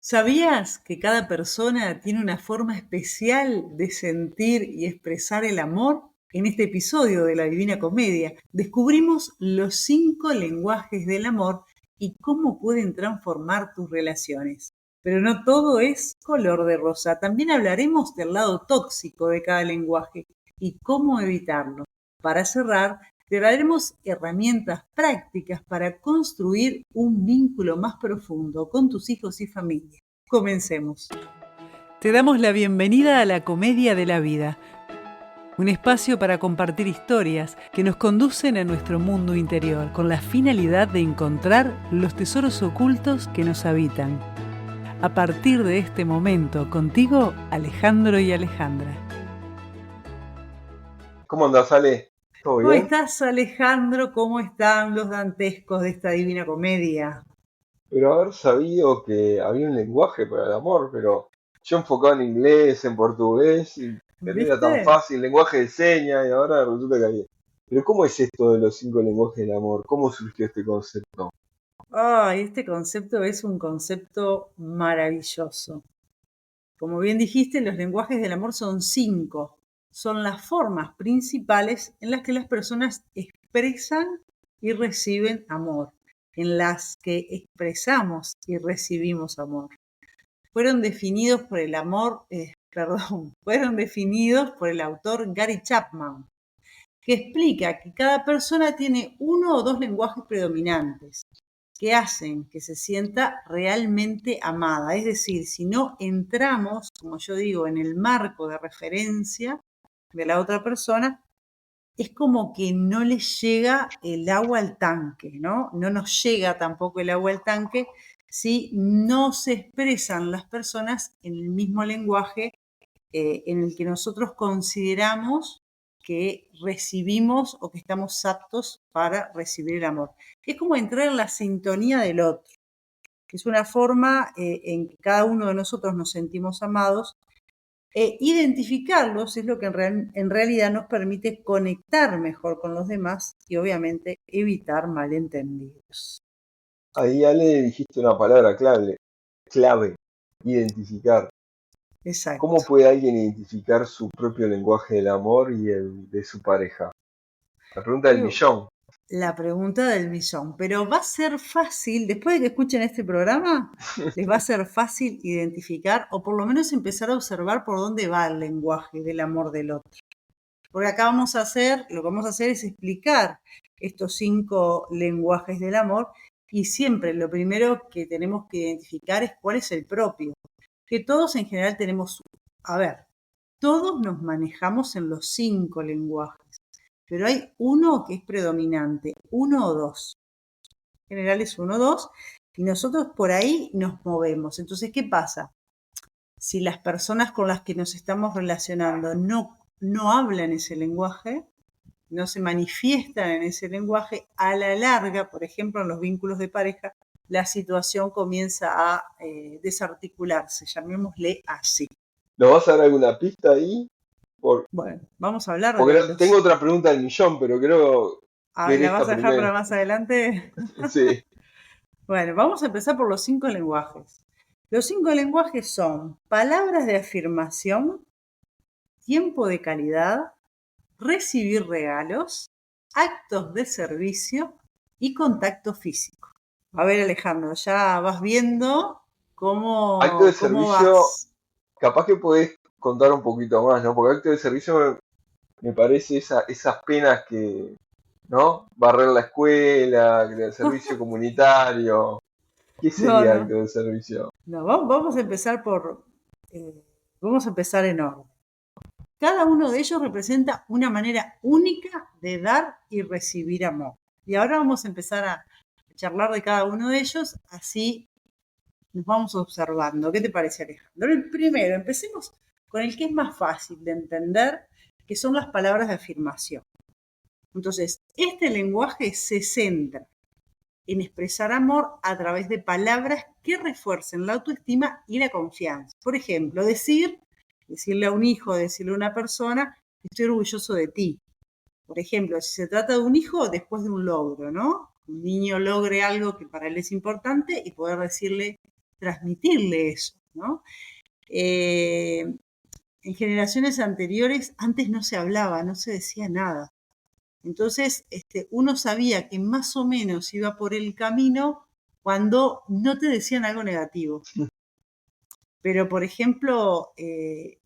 ¿Sabías que cada persona tiene una forma especial de sentir y expresar el amor? En este episodio de la Divina Comedia descubrimos los 5 lenguajes del amor y cómo pueden transformar tus relaciones. Pero no todo es color de rosa. También hablaremos del lado tóxico de cada lenguaje y cómo evitarlo. Para cerrar, te daremos herramientas prácticas para construir un vínculo más profundo con tus hijos y familia. Comencemos. Te damos la bienvenida a la Comedia de la Vida, un espacio para compartir historias que nos conducen a nuestro mundo interior con la finalidad de encontrar los tesoros ocultos que nos habitan. A partir de este momento, contigo, Alejandro y Alejandra. ¿Cómo andás, Ale? ¿Todo ¿Cómo bien? estás, Alejandro? ¿Cómo están los dantescos de esta Divina Comedia? Pero haber sabido que había un lenguaje para el amor, pero yo enfocado en inglés, en portugués, y que no era tan ¿Viste? fácil, lenguaje de señas, y ahora resulta que había. Pero ¿cómo es esto de los 5 lenguajes del amor? ¿Cómo surgió este concepto? Este concepto es un concepto maravilloso. Como bien dijiste, los lenguajes del amor son 5. Son las formas principales en las que las personas expresan y reciben amor, en las que expresamos y recibimos amor. Fueron definidos por el fueron definidos por el autor Gary Chapman, que explica que cada persona tiene uno o dos lenguajes predominantes que hacen que se sienta realmente amada. Es decir, si no entramos, como yo digo, en el marco de referencia de la otra persona, es como que no le llega el agua al tanque, ¿no? No nos llega tampoco el agua al tanque si no se expresan las personas en el mismo lenguaje en el que nosotros consideramos que recibimos o que estamos aptos para recibir el amor. Es como entrar en la sintonía del otro, que es una forma en que cada uno de nosotros nos sentimos amados. Identificarlos es lo que en realidad nos permite conectar mejor con los demás y obviamente evitar malentendidos. Ahí, Ale, dijiste una palabra clave, identificar. ¿Cómo Exacto. puede alguien identificar su propio lenguaje del amor y el de su pareja? La pregunta del millón. La pregunta del millón, pero va a ser fácil, después de que escuchen este programa, les va a ser fácil identificar o por lo menos empezar a observar por dónde va el lenguaje del amor del otro. Porque acá lo que vamos a hacer es explicar estos 5 lenguajes del amor y siempre lo primero que tenemos que identificar es cuál es el propio. Que todos en general todos nos manejamos en los 5 lenguajes, pero hay uno que es predominante, uno o dos. En general es uno o dos, y nosotros por ahí nos movemos. Entonces, ¿qué pasa? Si las personas con las que nos estamos relacionando no hablan ese lenguaje, no se manifiestan en ese lenguaje, a la larga, por ejemplo, en los vínculos de pareja, la situación comienza a desarticularse, llamémosle así. ¿Nos vas a dar alguna pista ahí? Por- Bueno, vamos a hablar Porque de los... tengo otra pregunta del millón, pero quiero ver ¿La vas esta a dejar primero. para más adelante? Sí. Bueno, vamos a empezar por los 5 lenguajes. Los 5 lenguajes son palabras de afirmación, tiempo de calidad, recibir regalos, actos de servicio y contacto físico. A ver, Alejandro, ya vas viendo Acto de cómo servicio, vas. capaz que podés contar un poquito más, ¿no? Porque acto de servicio me parece esas penas que, ¿no? Barrer la escuela, el servicio comunitario. ¿Qué No, sería no, acto de servicio? no, vamos a empezar eh, vamos a empezar en orden. Cada uno de ellos representa una manera única de dar y recibir amor. Y ahora vamos a empezar a charlar de cada uno de ellos, así nos vamos observando. ¿Qué te parece, Alejandro? El primero, empecemos con el que es más fácil de entender, que son las palabras de afirmación. Entonces, este lenguaje se centra en expresar amor a través de palabras que refuercen la autoestima y la confianza. Por ejemplo, decirle a un hijo, decirle a una persona, estoy orgulloso de ti. Por ejemplo, si se trata de un hijo, después de un logro, ¿no? Un niño logre algo que para él es importante y poder decirle, transmitirle eso, ¿no? En generaciones anteriores, antes no se hablaba, no se decía nada. Entonces, uno sabía que más o menos iba por el camino cuando no te decían algo negativo. Pero, por ejemplo,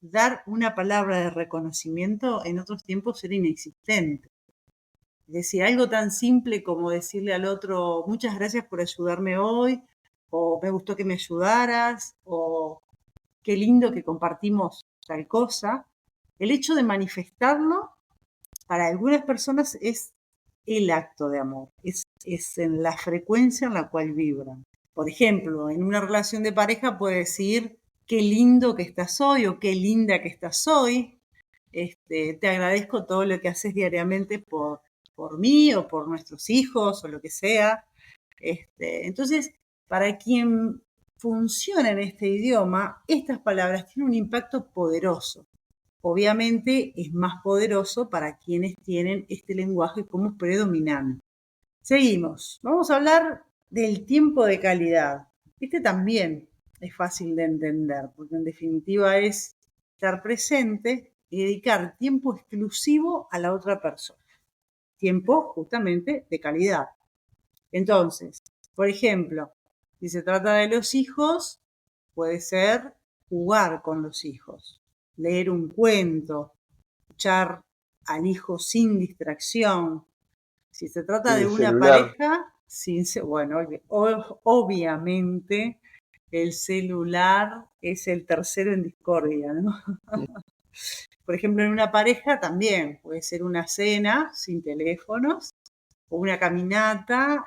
dar una palabra de reconocimiento en otros tiempos era inexistente. Es decir, algo tan simple como decirle al otro, muchas gracias por ayudarme hoy, o me gustó que me ayudaras, o qué lindo que compartimos tal cosa. El hecho de manifestarlo para algunas personas es el acto de amor, es en la frecuencia en la cual vibran. Por ejemplo, en una relación de pareja puede decir, qué lindo que estás hoy o qué linda que estás hoy. Te agradezco todo lo que haces diariamente por mí o por nuestros hijos o lo que sea. Entonces, para quien funciona en este idioma, estas palabras tienen un impacto poderoso. Obviamente es más poderoso para quienes tienen este lenguaje como predominante. Seguimos. Vamos a hablar del tiempo de calidad. Este también es fácil de entender, porque en definitiva es estar presente y dedicar tiempo exclusivo a la otra persona. Tiempo justamente de calidad. Entonces, por ejemplo, si se trata de los hijos, puede ser jugar con los hijos, leer un cuento, escuchar al hijo sin distracción. Si se trata de El una celular. pareja, bueno, obviamente el celular es el tercero en discordia, ¿no? Por ejemplo, en una pareja también puede ser una cena sin teléfonos o una caminata,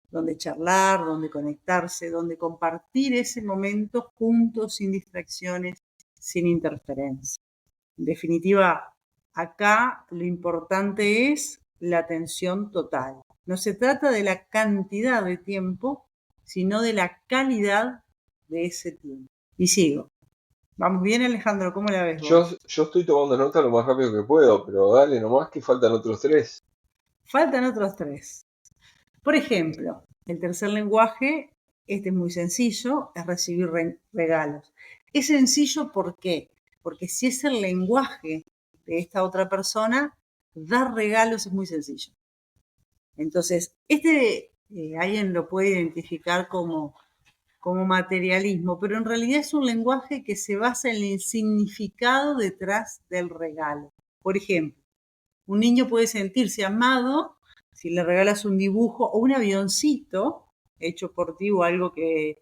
donde charlar, donde conectarse, donde compartir ese momento juntos, sin distracciones, sin interferencia. En definitiva, acá lo importante es la atención total. No se trata de la cantidad de tiempo, sino de la calidad de ese tiempo. Y sigo. Vamos bien, Alejandro, ¿cómo la ves vos? Yo estoy tomando nota lo más rápido que puedo, pero dale nomás que faltan otros tres. Faltan otros tres. Por ejemplo, el tercer lenguaje, este es muy sencillo, es recibir regalos. Es sencillo, ¿por qué? Porque si es el lenguaje de esta otra persona, dar regalos es muy sencillo. Entonces, alguien lo puede identificar como materialismo, pero en realidad es un lenguaje que se basa en el significado detrás del regalo. Por ejemplo, un niño puede sentirse amado si le regalas un dibujo o un avioncito hecho por ti o algo que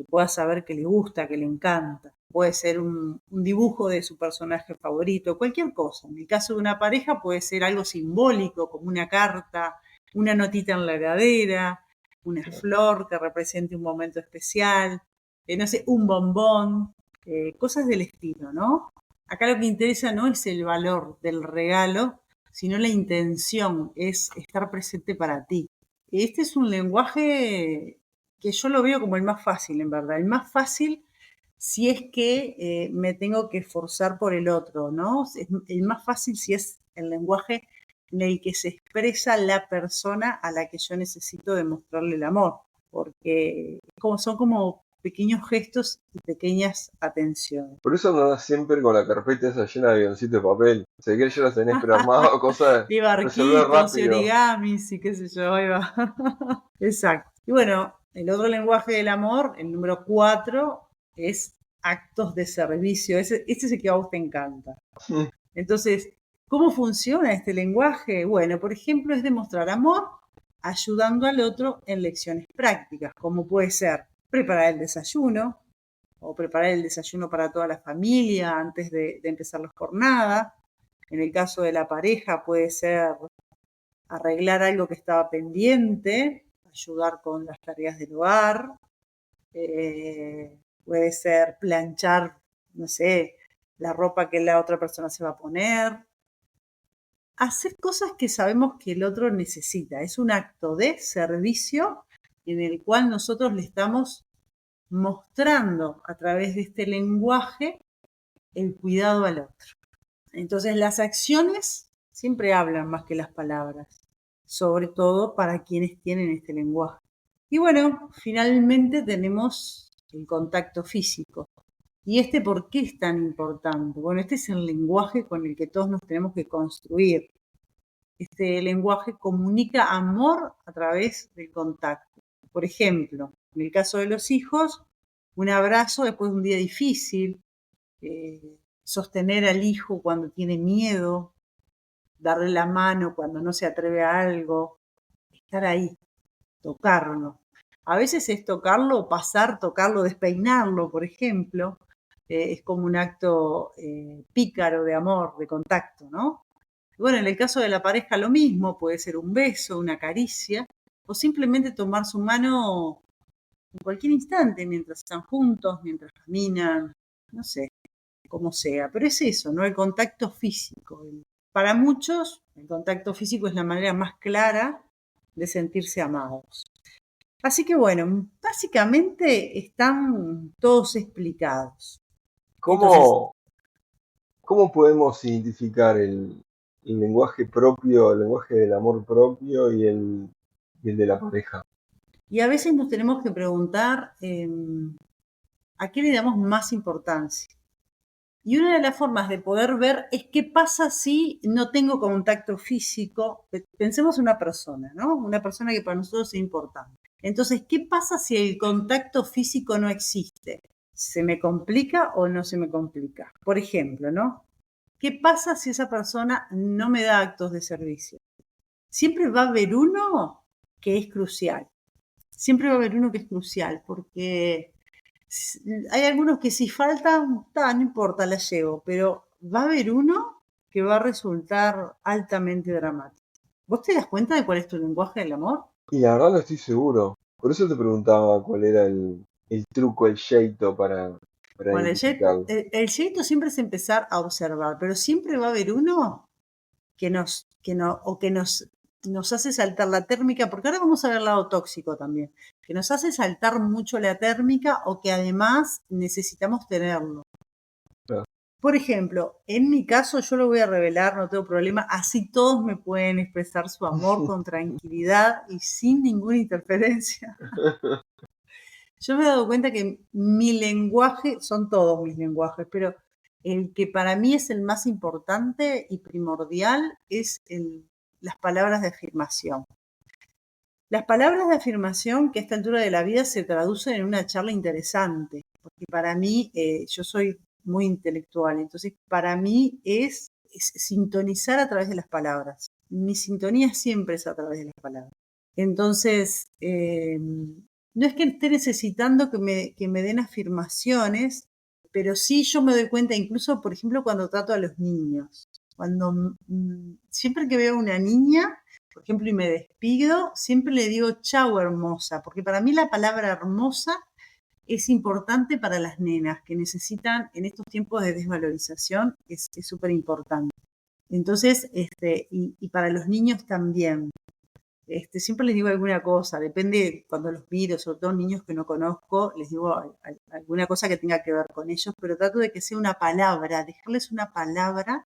puedas saber que le gusta, que le encanta. Puede ser un dibujo de su personaje favorito, cualquier cosa. En el caso de una pareja puede ser algo simbólico, como una carta, una notita en la heladera, una flor que represente un momento especial, no sé, un bombón, cosas del estilo, ¿no? Acá lo que interesa no es el valor del regalo, sino la intención, es estar presente para ti. Este es un lenguaje que yo lo veo como el más fácil, en verdad. El más fácil si es que me tengo que esforzar por el otro, ¿no? Es el más fácil si es el lenguaje en el que se expresa la persona a la que yo necesito demostrarle el amor, porque son como pequeños gestos y pequeñas atenciones. Por eso andás siempre con la carpeta esa llena de avioncitos de papel. Se que ya las tenés prearmado, cosas De resolver barquitos y rápido. origamis y qué sé yo, ahí va. Exacto. Y bueno, el otro lenguaje del amor, el número 4, es actos de servicio. Este es el que a vos te encanta. Entonces, ¿cómo funciona este lenguaje? Bueno, por ejemplo, es demostrar amor ayudando al otro en lecciones prácticas, como puede ser preparar el desayuno o preparar el desayuno para toda la familia antes de empezar la jornada. En el caso de la pareja puede ser arreglar algo que estaba pendiente, ayudar con las tareas del hogar, puede ser planchar, no sé, la ropa que la otra persona se va a poner. Hacer cosas que sabemos que el otro necesita. Es un acto de servicio en el cual nosotros le estamos mostrando a través de este lenguaje el cuidado al otro. Entonces las acciones siempre hablan más que las palabras, sobre todo para quienes tienen este lenguaje. Y bueno, finalmente tenemos el contacto físico. ¿Y por qué es tan importante? Bueno, este es el lenguaje con el que todos nos tenemos que construir. Este lenguaje comunica amor a través del contacto. Por ejemplo, en el caso de los hijos, un abrazo después de un día difícil, sostener al hijo cuando tiene miedo, darle la mano cuando no se atreve a algo, estar ahí, tocarlo. A veces es tocarlo, pasar, tocarlo, despeinarlo, por ejemplo. Es como un acto pícaro de amor, de contacto, ¿no? Bueno, en el caso de la pareja lo mismo, puede ser un beso, una caricia, o simplemente tomar su mano en cualquier instante, mientras están juntos, mientras caminan, no sé, como sea. Pero es eso, ¿no? El contacto físico. Para muchos, el contacto físico es la manera más clara de sentirse amados. Así que bueno, básicamente están todos explicados. Entonces, ¿Cómo podemos identificar el lenguaje propio, el lenguaje del amor propio y el de la pareja? y a veces nos tenemos que preguntar a qué le damos más importancia. Y una de las formas de poder ver es qué pasa si no tengo contacto físico. Pensemos en una persona, ¿no? Una persona que para nosotros es importante. Entonces, ¿qué pasa si el contacto físico no existe? ¿Se me complica o no se me complica? Por ejemplo, ¿no? ¿Qué pasa si esa persona no me da actos de servicio? Siempre va a haber uno que es crucial. Siempre va a haber uno que es crucial porque hay algunos que si faltan, no importa, la llevo, pero va a haber uno que va a resultar altamente dramático. ¿Vos te das cuenta de cuál es tu lenguaje del amor? Y la verdad no estoy seguro. Por eso te preguntaba cuál era el truco, el jeito para Bueno, identificarlo. el jeito siempre es empezar a observar, pero siempre va a haber uno que nos hace saltar la térmica, porque ahora vamos a ver el lado tóxico también, que nos hace saltar mucho la térmica o que además necesitamos tenerlo. Claro. Por ejemplo, en mi caso yo lo voy a revelar, no tengo problema, así todos me pueden expresar su amor con tranquilidad y sin ninguna interferencia. Yo me he dado cuenta que mi lenguaje, son todos mis lenguajes, pero el que para mí es el más importante y primordial es las palabras de afirmación. Las palabras de afirmación que a esta altura de la vida se traducen en una charla interesante, porque para mí, yo soy muy intelectual, entonces para mí es sintonizar a través de las palabras. Mi sintonía siempre es a través de las palabras. Entonces, no es que esté necesitando que me den afirmaciones, pero sí yo me doy cuenta, incluso, por ejemplo, cuando trato a los niños. Siempre que veo a una niña, por ejemplo, y me despido, siempre le digo chau hermosa, porque para mí la palabra hermosa es importante para las nenas que necesitan en estos tiempos de desvalorización, es súper importante. Entonces, y para los niños también. Siempre les digo alguna cosa, depende cuando los miro, sobre todo niños que no conozco, les digo alguna cosa que tenga que ver con ellos, pero trato de que sea una palabra, dejarles una palabra.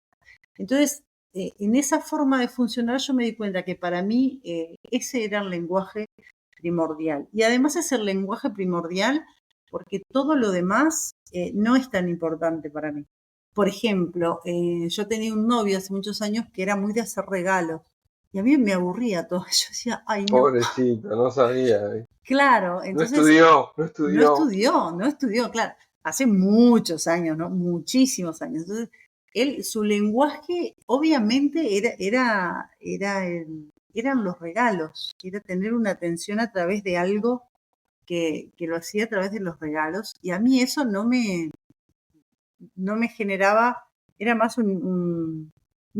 Entonces, en esa forma de funcionar yo me di cuenta que para mí ese era el lenguaje primordial. Y además es el lenguaje primordial porque todo lo demás no es tan importante para mí. Por ejemplo, yo tenía un novio hace muchos años que era muy de hacer regalos. Y a mí me aburría todo. Yo decía, ay, no. Pobrecito, no sabía. Claro, No entonces estudió, no estudió. no estudió, claro. Hace muchos años, ¿no? Muchísimos años. Entonces, su lenguaje obviamente eran los regalos, era tener una atención a través de algo que lo hacía a través de los regalos. Y a mí eso no me generaba, era más una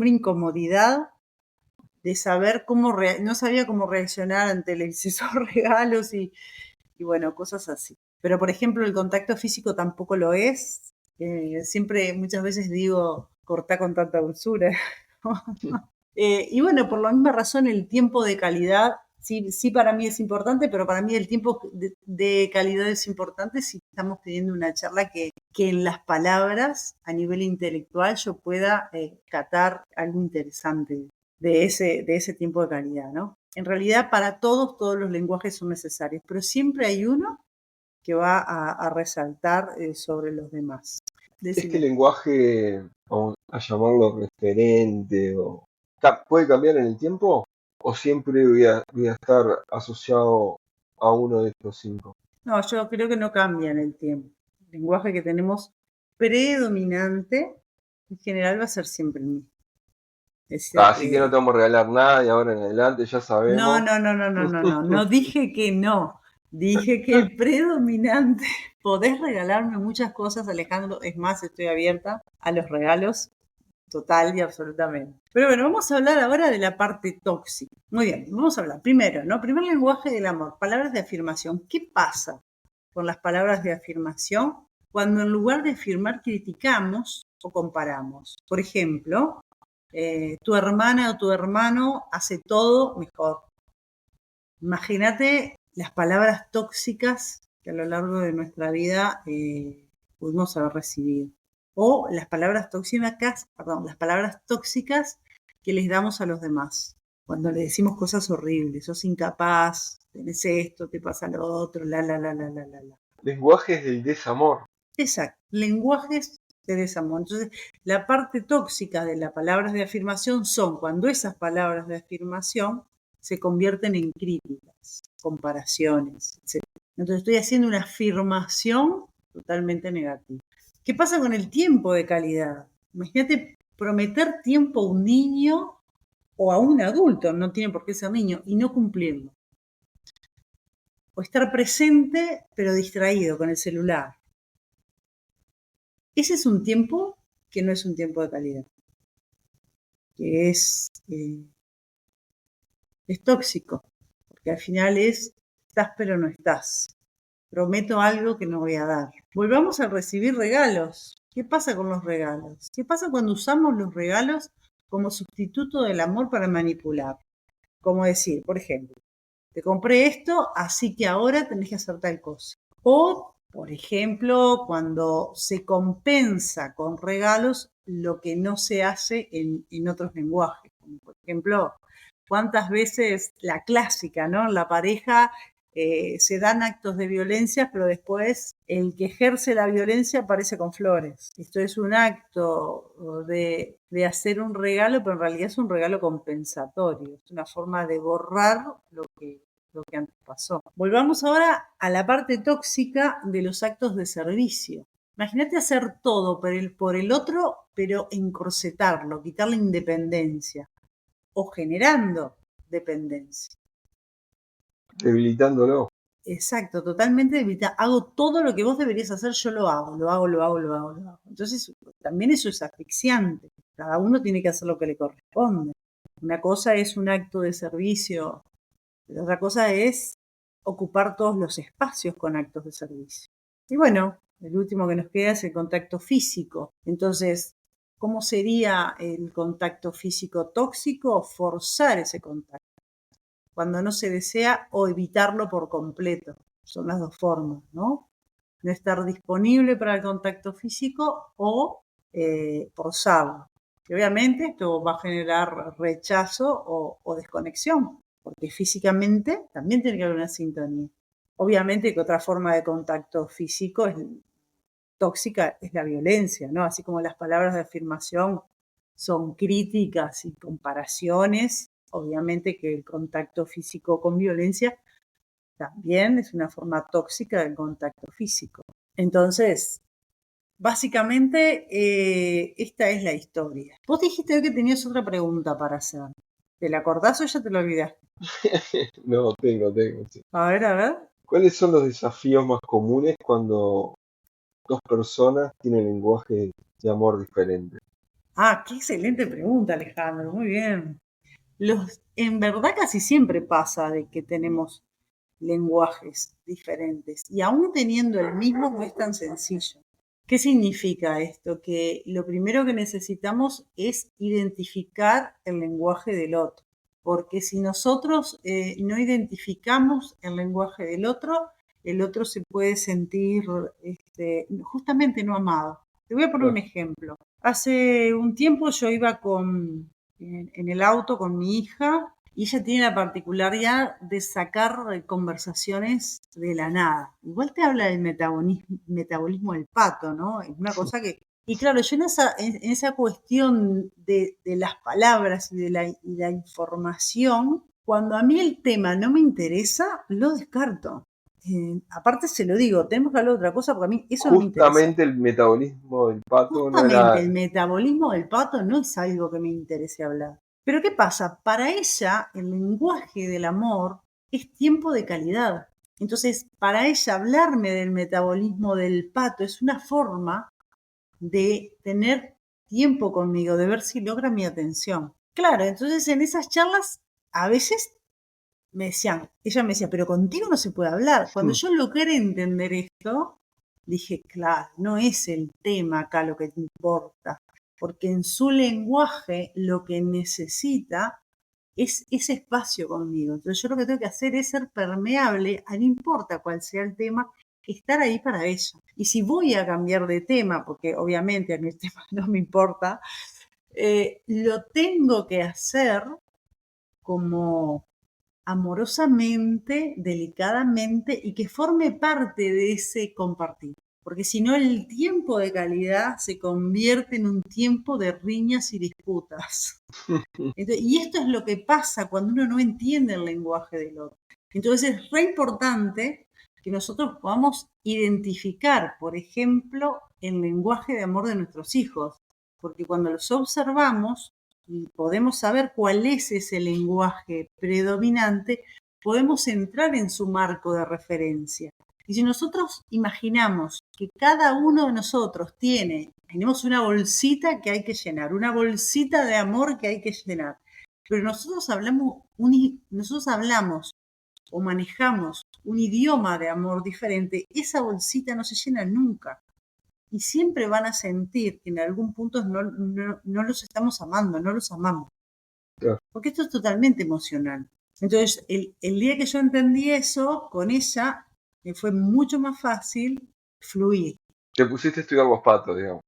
incomodidad de saber no sabía cómo reaccionar ante el exceso de regalos y bueno, cosas así. Pero por ejemplo, el contacto físico tampoco lo es. Siempre, muchas veces digo, cortá con tanta dulzura. Y bueno, por la misma razón, el tiempo de calidad, sí para mí es importante, pero para mí el tiempo de calidad es importante si estamos teniendo una charla que en las palabras, a nivel intelectual, yo pueda catar algo interesante de ese tiempo de calidad, ¿no? En realidad, para todos los lenguajes son necesarios, pero siempre hay uno que va a resaltar sobre los demás. Este Decime. lenguaje, vamos a llamarlo referente, ¿puede cambiar en el tiempo? ¿O siempre voy a estar asociado a uno de estos cinco? No, yo creo que no cambia en el tiempo. El lenguaje que tenemos predominante en general va a ser siempre el mismo. Es decir, Así que no te vamos a regalar nada y ahora en adelante ya no, sabemos. no, no, no, no, no, no. No dije que no. Dije que el predominante. Podés regalarme muchas cosas, Alejandro. Es más, estoy abierta a los regalos total y absolutamente. Pero bueno, vamos a hablar ahora de la parte tóxica. Muy bien, vamos a hablar primero, ¿no? Primer lenguaje del amor, palabras de afirmación. ¿Qué pasa con las palabras de afirmación cuando en lugar de afirmar criticamos o comparamos? Por ejemplo, tu hermana o tu hermano hace todo mejor. Imagínate las palabras tóxicas que a lo largo de nuestra vida pudimos haber recibido. O las palabras tóxicas que les damos a los demás. Cuando le decimos cosas horribles, sos incapaz, tenés esto, te pasa lo otro, la. Lenguajes del desamor. Exacto, lenguajes de desamor. Entonces, la parte tóxica de las palabras de afirmación son cuando esas palabras de afirmación se convierten en críticas, comparaciones, etc. Entonces, estoy haciendo una afirmación totalmente negativa. ¿Qué pasa con el tiempo de calidad? Imagínate prometer tiempo a un niño o a un adulto, no tiene por qué ser niño, y no cumplirlo. O estar presente pero distraído con el celular. Ese es un tiempo que no es un tiempo de calidad, que es tóxico, porque al final estás pero no estás. Prometo algo que no voy a dar. Volvamos a recibir regalos. ¿Qué pasa con los regalos? ¿Qué pasa cuando usamos los regalos como sustituto del amor para manipular? Como decir, por ejemplo, te compré esto, así que ahora tenés que hacer tal cosa. O, por ejemplo, cuando se compensa con regalos lo que no se hace en otros lenguajes. Como por ejemplo, cuántas veces la clásica, ¿no? La pareja se dan actos de violencia, pero después el que ejerce la violencia aparece con flores. Esto es un acto de hacer un regalo, pero en realidad es un regalo compensatorio. Es una forma de borrar lo que antes pasó. Volvamos ahora a la parte tóxica de los actos de servicio. Imagínate hacer todo por el otro, pero encorsetarlo, quitarle independencia o generando dependencia. Debilitándolo. Exacto, totalmente debilitada. Hago todo lo que vos deberías hacer, yo lo hago. Entonces, también eso es asfixiante. Cada uno tiene que hacer lo que le corresponde. Una cosa es un acto de servicio, pero otra cosa es ocupar todos los espacios con actos de servicio. Y bueno, el último que nos queda es el contacto físico. Entonces, ¿cómo sería el contacto físico tóxico? Forzar ese contacto cuando no se desea o evitarlo por completo. Son las dos formas, ¿no? No estar disponible para el contacto físico o forzarlo. Y obviamente esto va a generar rechazo o desconexión, porque físicamente también tiene que haber una sintonía. Obviamente que otra forma de contacto físico tóxica es la violencia, ¿no? Así como las palabras de afirmación son críticas y comparaciones, obviamente que el contacto físico con violencia también es una forma tóxica del contacto físico. Entonces, básicamente, esta es la historia. Vos dijiste hoy que tenías otra pregunta para hacer. ¿Te la acordás o ya te la olvidaste? No, tengo, sí. A ver. ¿Cuáles son los desafíos más comunes cuando dos personas tienen lenguajes de amor diferentes? Ah, qué excelente pregunta, Alejandro. Muy bien. En verdad casi siempre pasa de que tenemos lenguajes diferentes y aún teniendo el mismo no es tan sencillo. ¿Qué significa esto? Que lo primero que necesitamos es identificar el lenguaje del otro, porque si nosotros no identificamos el lenguaje del otro, el otro se puede sentir justamente no amado. Te voy a poner un ejemplo. Hace un tiempo yo iba en el auto con mi hija Y ella tiene la particularidad de sacar conversaciones de la nada. Igual te habla del metabolismo del pato, ¿no? Es una cosa que... Y claro, yo en esa cuestión de las palabras y de la información, cuando a mí el tema no me interesa, lo descarto. Aparte se lo digo, tenemos que hablar de otra cosa porque a mí eso no me interesa. Justamente el metabolismo del pato no Justamente el era... metabolismo del pato no es algo que me interese hablar. Pero ¿qué pasa? Para ella el lenguaje del amor es tiempo de calidad. Entonces, para ella hablarme del metabolismo del pato es una forma de tener tiempo conmigo, de ver si logra mi atención. Claro, entonces en esas charlas a veces ella me decía, pero contigo no se puede hablar. Cuando yo logré entender esto, dije, claro, no es el tema acá lo que te importa, porque en su lenguaje lo que necesita es ese espacio conmigo. Entonces yo lo que tengo que hacer es ser permeable, no importa cuál sea el tema, estar ahí para ella. Y si voy a cambiar de tema, porque obviamente a mí el tema no me importa, lo tengo que hacer como amorosamente, delicadamente y que forme parte de ese compartir. Porque si no, el tiempo de calidad se convierte en un tiempo de riñas y disputas. Entonces, y esto es lo que pasa cuando uno no entiende el lenguaje del otro. Entonces es re importante que nosotros podamos identificar, por ejemplo, el lenguaje de amor de nuestros hijos, porque cuando los observamos y podemos saber cuál es ese lenguaje predominante, podemos entrar en su marco de referencia. Y si nosotros imaginamos que cada uno de nosotros tenemos una bolsita que hay que llenar, una bolsita de amor que hay que llenar, pero nosotros hablamos o manejamos un idioma de amor diferente, esa bolsita no se llena nunca. Y siempre van a sentir que en algún punto no los estamos amando, no los amamos. Claro. Porque esto es totalmente emocional. Entonces, el día que yo entendí eso, con ella, me fue mucho más fácil fluir. Te pusiste a estudiar los patos, digamos.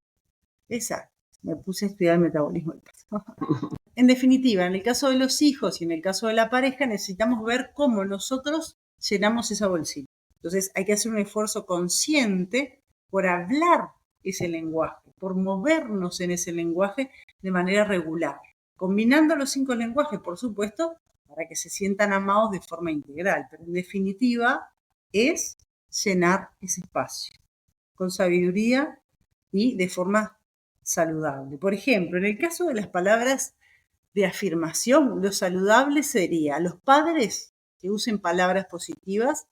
Exacto. Me puse a estudiar el metabolismo del pato. En definitiva, en el caso de los hijos y en el caso de la pareja, necesitamos ver cómo nosotros llenamos esa bolsita. Entonces, hay que hacer un esfuerzo consciente por hablar ese lenguaje, por movernos en ese lenguaje de manera regular, combinando los 5 lenguajes, por supuesto, para que se sientan amados de forma integral, pero en definitiva es llenar ese espacio con sabiduría y de forma saludable. Por ejemplo, en el caso de las palabras de afirmación, lo saludable sería los padres que usen palabras positivas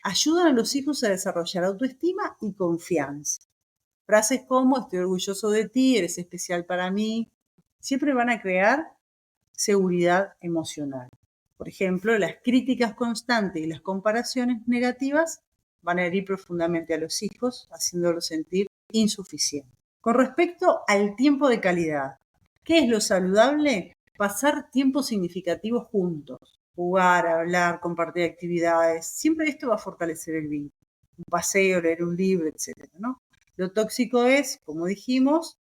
ayudan a los hijos a desarrollar autoestima y confianza. Frases como estoy orgulloso de ti, eres especial para mí, siempre van a crear seguridad emocional. Por ejemplo, las críticas constantes y las comparaciones negativas van a herir profundamente a los hijos, haciéndolos sentir insuficientes. Con respecto al tiempo de calidad, ¿qué es lo saludable? Pasar tiempo significativo juntos, jugar, hablar, compartir actividades. Siempre esto va a fortalecer el vínculo. Un paseo, leer un libro, etc., ¿no? Lo tóxico es, como dijimos,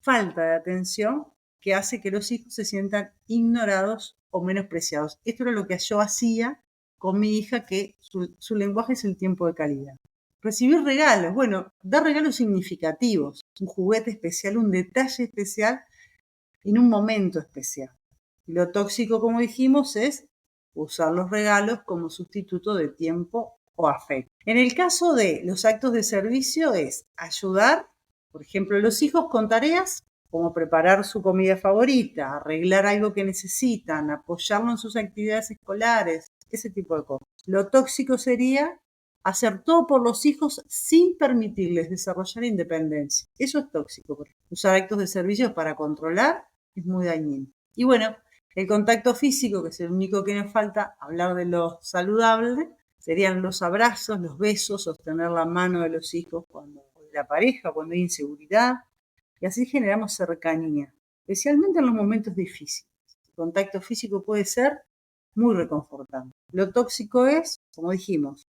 falta de atención que hace que los hijos se sientan ignorados o menospreciados. Esto era lo que yo hacía con mi hija, que su lenguaje es el tiempo de calidad. Recibir regalos, bueno, dar regalos significativos, un juguete especial, un detalle especial en un momento especial. Y lo tóxico, como dijimos, es usar los regalos como sustituto de tiempo o afecto. En el caso de los actos de servicio es ayudar, por ejemplo, a los hijos con tareas como preparar su comida favorita, arreglar algo que necesitan, apoyarlo en sus actividades escolares, ese tipo de cosas. Lo tóxico sería hacer todo por los hijos sin permitirles desarrollar independencia. Eso es tóxico. Usar actos de servicio para controlar es muy dañino. Y bueno, el contacto físico, que es el único que nos falta, hablar de lo saludable, serían los abrazos, los besos, sostener la mano de los hijos cuando de la pareja, cuando hay inseguridad, y así generamos cercanía, especialmente en los momentos difíciles. El contacto físico puede ser muy reconfortante. Lo tóxico es, como dijimos,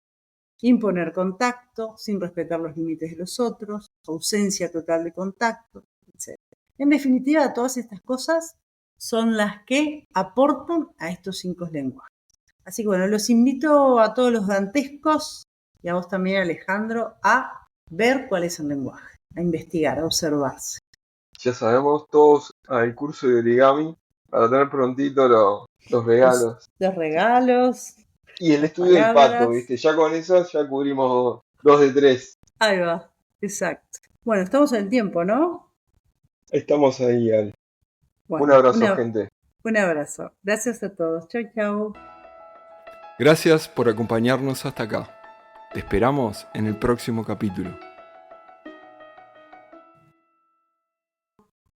imponer contacto sin respetar los límites de los otros, ausencia total de contacto, etc. En definitiva, todas estas cosas son las que aportan a estos 5 lenguajes. Así que bueno, los invito a todos los dantescos y a vos también, Alejandro, a ver cuál es el lenguaje, a investigar, a observarse. Ya sabemos todos al curso de origami para tener prontito los regalos. Los regalos. Y el estudio del pato, ¿viste? Ya con eso ya cubrimos 2 de 3. Ahí va, exacto. Bueno, estamos en el tiempo, ¿no? Estamos ahí, Ale. Bueno, un abrazo, gente. Un abrazo. Gracias a todos. Chau, chau. Gracias por acompañarnos hasta acá. Te esperamos en el próximo capítulo.